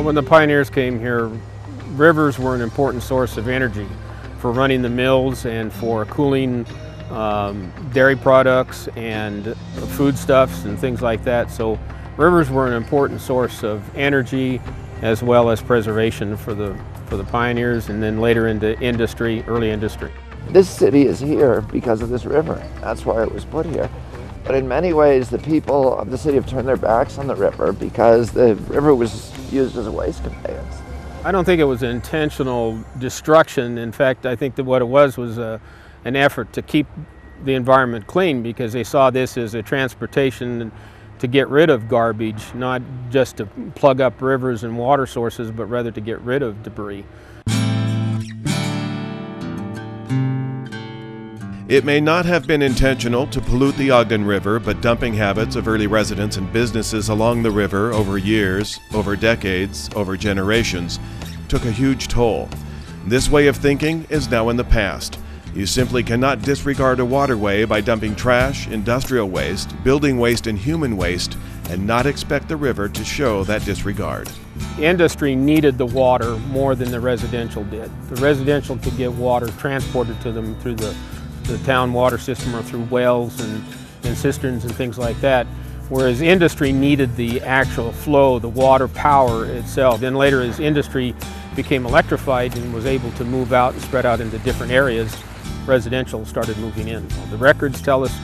When the pioneers came here, rivers were an important source of energy for running the mills and for cooling dairy products and foodstuffs and things like that. So rivers were an important source of energy as well as preservation for the pioneers, and then later into industry, early industry. This city is here because of this river. That's why it was put here. But in many ways, the people of the city have turned their backs on the river because the river was used as a waste conveyance. I don't think it was intentional destruction. In fact, I think that what it was an effort to keep the environment clean, because they saw this as a transportation to get rid of garbage, not just to plug up rivers and water sources, but rather to get rid of debris. It may not have been intentional to pollute the Ogden River, but dumping habits of early residents and businesses along the river over years, over decades, over generations took a huge toll. This way of thinking is now in the past. You simply cannot disregard a waterway by dumping trash, industrial waste, building waste, and human waste, and not expect the river to show that disregard. Industry needed the water more than the residential did. The residential could get water transported to them through the town water system or through wells and cisterns and things like that, whereas industry needed the actual flow, the water power itself. Then later, as industry became electrified and was able to move out and spread out into different areas, residential started moving in. The records tell us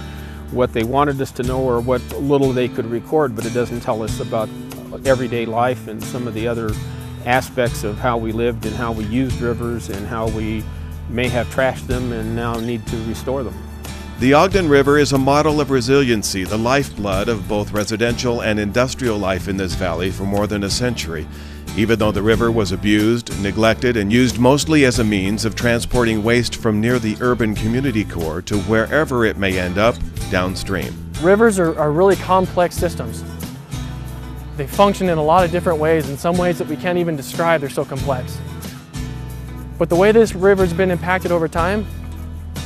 what they wanted us to know or what little they could record, but it doesn't tell us about everyday life and some of the other aspects of how we lived and how we used rivers and how we may have trashed them and now need to restore them. The Ogden River is a model of resiliency, the lifeblood of both residential and industrial life in this valley for more than a century. Even though the river was abused, neglected, and used mostly as a means of transporting waste from near the urban community core to wherever it may end up downstream. Rivers are really complex systems. They function in a lot of different ways, in some ways that we can't even describe, they're so complex. But the way this river's been impacted over time,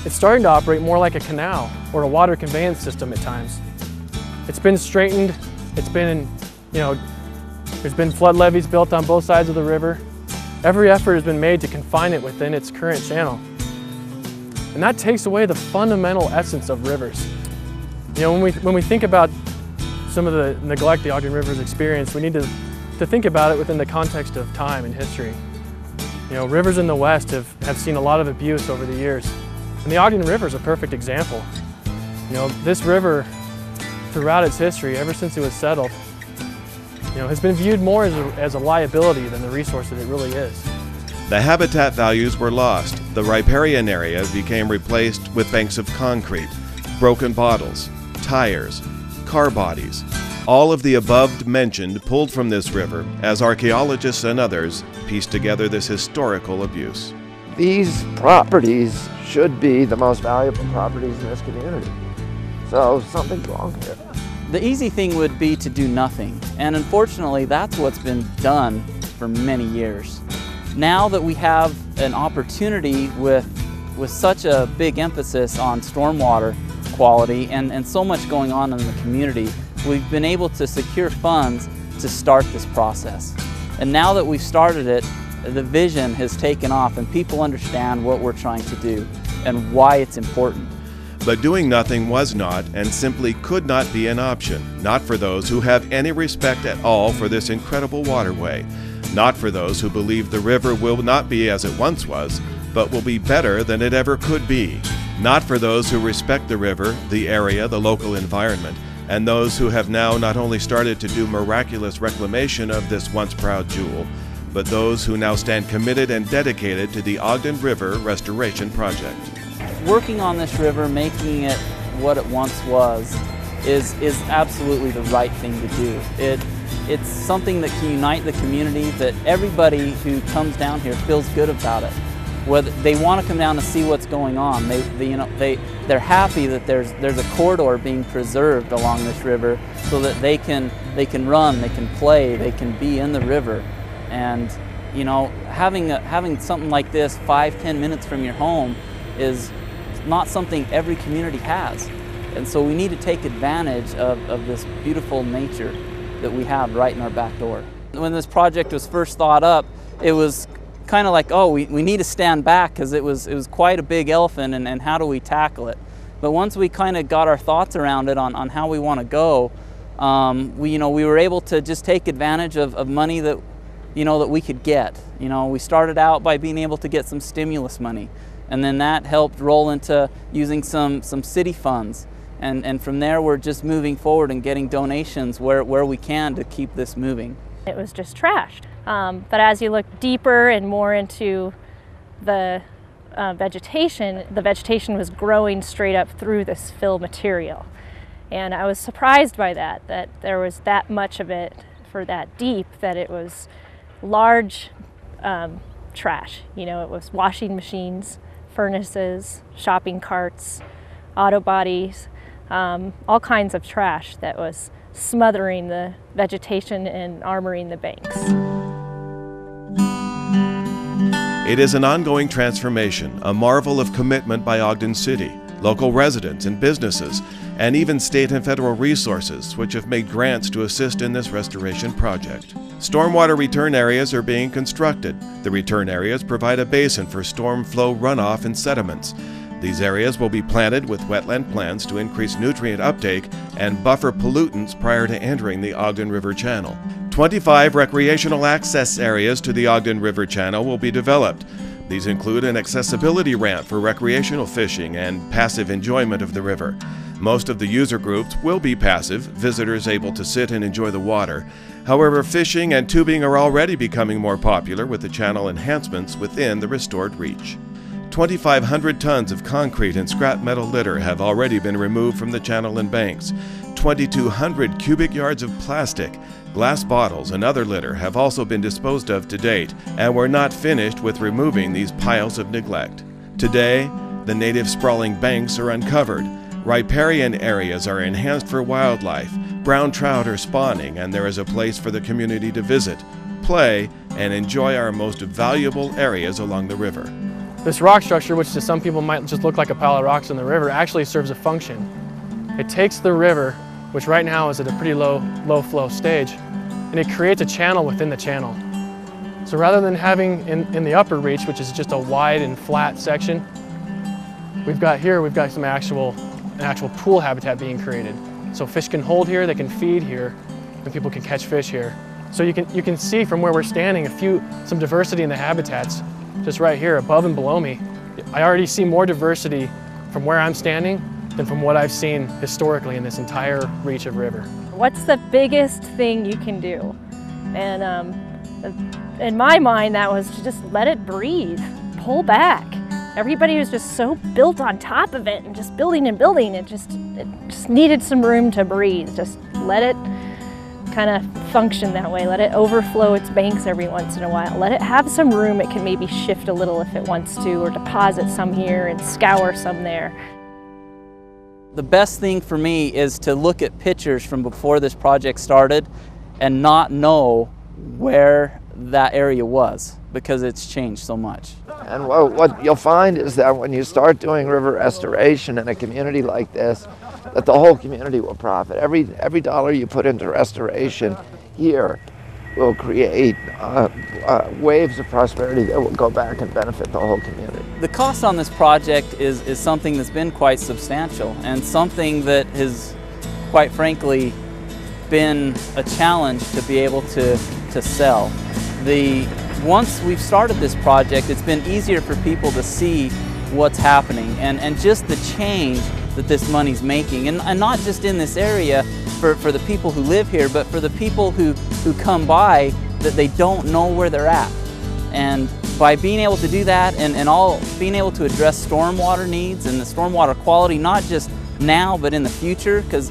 it's starting to operate more like a canal or a water conveyance system at times. It's been straightened, it's been, there's been flood levees built on both sides of the river. Every effort has been made to confine it within its current channel. And that takes away the fundamental essence of rivers. When we think about some of the neglect the Ogden River has experienced, we need to think about it within the context of time and history. Rivers in the West have seen a lot of abuse over the years. And the Ogden River is a perfect example. This river, throughout its history, ever since it was settled, has been viewed more as a liability than the resource that it really is. The habitat values were lost. The riparian area became replaced with banks of concrete, broken bottles, tires, car bodies. All of the above mentioned pulled from this river as archaeologists and others pieced together this historical abuse. These properties should be the most valuable properties in this community. So something's wrong here. The easy thing would be to do nothing, and unfortunately that's what's been done for many years. Now that we have an opportunity with such a big emphasis on stormwater quality and so much going on in the community, we've been able to secure funds to start this process. And now that we've started it, the vision has taken off and people understand what we're trying to do and why it's important. But doing nothing was not and simply could not be an option, not for those who have any respect at all for this incredible waterway, not for those who believe the river will not be as it once was, but will be better than it ever could be, not for those who respect the river, the area, the local environment, and those who have now not only started to do miraculous reclamation of this once proud jewel, but those who now stand committed and dedicated to the Ogden River Restoration Project. Working on this river, making it what it once was, is absolutely the right thing to do. It's something that can unite the community, that everybody who comes down here feels good about it. Whether they want to come down to see what's going on, they're happy that there's a corridor being preserved along this river, so that they can run, they can play, they can be in the river, and having something like this 5-10 minutes from your home is not something every community has, and so we need to take advantage of this beautiful nature that we have right in our back door. When this project was first thought up, it was kind of like, oh, we need to stand back because it was quite a big elephant, and how do we tackle it? But once we kind of got our thoughts around it on how we want to go, we were able to just take advantage of money that that we could get. We started out by being able to get some stimulus money, and then that helped roll into using some city funds, and from there we're just moving forward and getting donations where we can to keep this moving. It was just trashed, but as you look deeper and more into the vegetation was growing straight up through this fill material. And I was surprised by that there was that much of it for that deep, that it was large trash. It was washing machines, furnaces, shopping carts, auto bodies, all kinds of trash that was smothering the vegetation and armoring the banks. It is an ongoing transformation, a marvel of commitment by Ogden City, local residents and businesses, and even state and federal resources, which have made grants to assist in this restoration project. Stormwater return areas are being constructed. The return areas provide a basin for storm flow runoff and sediments. These areas will be planted with wetland plants to increase nutrient uptake and buffer pollutants prior to entering the Ogden River Channel. 25 recreational access areas to the Ogden River Channel will be developed. These include an accessibility ramp for recreational fishing and passive enjoyment of the river. Most of the user groups will be passive, visitors able to sit and enjoy the water. However, fishing and tubing are already becoming more popular with the channel enhancements within the restored reach. 2,500 tons of concrete and scrap metal litter have already been removed from the channel and banks. 2,200 cubic yards of plastic, glass bottles, and other litter have also been disposed of to date, and we're not finished with removing these piles of neglect. Today, the native sprawling banks are uncovered. Riparian areas are enhanced for wildlife. Brown trout are spawning, and there is a place for the community to visit, play, and enjoy our most valuable areas along the river. This rock structure, which to some people might just look like a pile of rocks in the river, actually serves a function. It takes the river, which right now is at a pretty low flow stage, and it creates a channel within the channel. So rather than having in the upper reach, which is just a wide and flat section, we've got some an actual pool habitat being created. So fish can hold here, they can feed here, and people can catch fish here. So you can see from where we're standing some diversity in the habitats just right here above and below me. I already see more diversity from where I'm standing than from what I've seen historically in this entire reach of river. What's the biggest thing you can do? And in my mind, that was to just let it breathe, pull back. Everybody was just so built on top of it and just building and building. It just needed some room to breathe. Just let it kind of function that way. Let it overflow its banks every once in a while. Let it have some room. It can maybe shift a little if it wants to, or deposit some here and scour some there. The best thing for me is to look at pictures from before this project started and not know where that area was, because it's changed so much. And what you'll find is that when you start doing river restoration in a community like this, that the whole community will profit. Every dollar you put into restoration here will create waves of prosperity that will go back and benefit the whole community. The cost on this project is something that's been quite substantial, and something that has, quite frankly, been a challenge to be able to sell. Once we've started this project, it's been easier for people to see what's happening and just the change that this money's making, and not just in this area for the people who live here, but for the people who come by that they don't know where they're at. And by being able to do that and all being able to address stormwater needs and the stormwater quality, not just now but in the future, because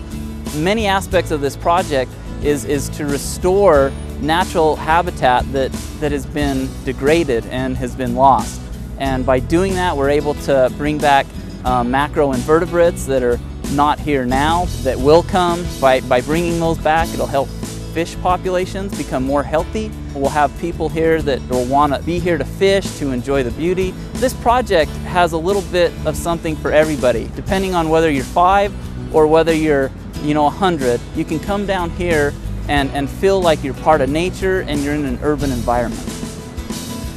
many aspects of this project is to restore natural habitat that has been degraded and has been lost. And by doing that, we're able to bring back macroinvertebrates that are not here now, that will come. By bringing those back, it'll help fish populations become more healthy. We'll have people here that will want to be here to fish, to enjoy the beauty. This project has a little bit of something for everybody. Depending on whether you're 5 or whether you're 100, you can come down here and feel like you're part of nature and you're in an urban environment.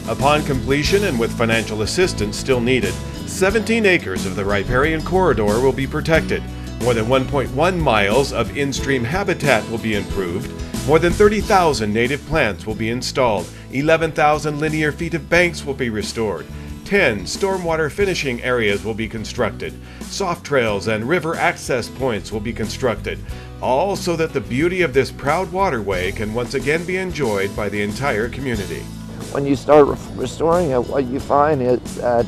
Upon completion and with financial assistance still needed, 17 acres of the riparian corridor will be protected. More than 1.1 miles of in-stream habitat will be improved. More than 30,000 native plants will be installed. 11,000 linear feet of banks will be restored. 10 stormwater finishing areas will be constructed. Soft trails and river access points will be constructed. All so that the beauty of this proud waterway can once again be enjoyed by the entire community. When you start restoring it, what you find is that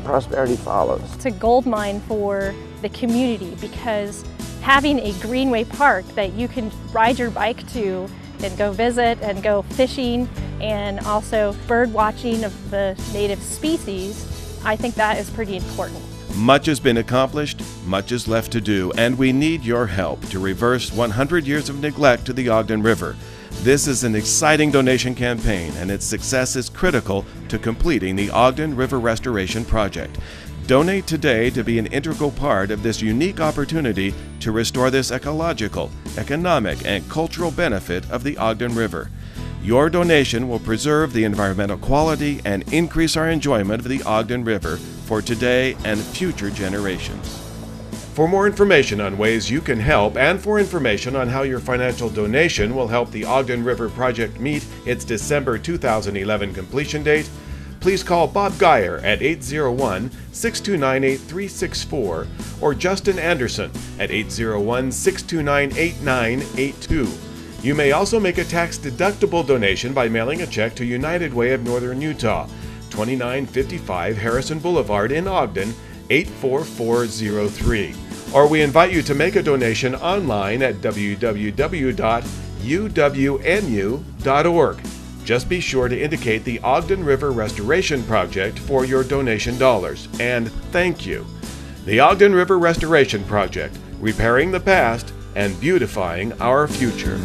prosperity follows. It's a gold mine for the community because having a greenway park that you can ride your bike to and go visit and go fishing and also bird watching of the native species, I think that is pretty important. Much has been accomplished, much is left to do, and we need your help to reverse 100 years of neglect to the Ogden River. This is an exciting donation campaign, and its success is critical to completing the Ogden River Restoration Project. Donate today to be an integral part of this unique opportunity to restore this ecological, economic, and cultural benefit of the Ogden River. Your donation will preserve the environmental quality and increase our enjoyment of the Ogden River for today and future generations. For more information on ways you can help and for information on how your financial donation will help the Ogden River Project meet its December 2011 completion date, please call Bob Geyer at 801-629-8364 or Justin Anderson at 801-629-8982. You may also make a tax-deductible donation by mailing a check to United Way of Northern Utah, 2955 Harrison Boulevard in Ogden, 84403. Or we invite you to make a donation online at www.uwnu.org. Just be sure to indicate the Ogden River Restoration Project for your donation dollars. And thank you. The Ogden River Restoration Project, repairing the past and beautifying our future.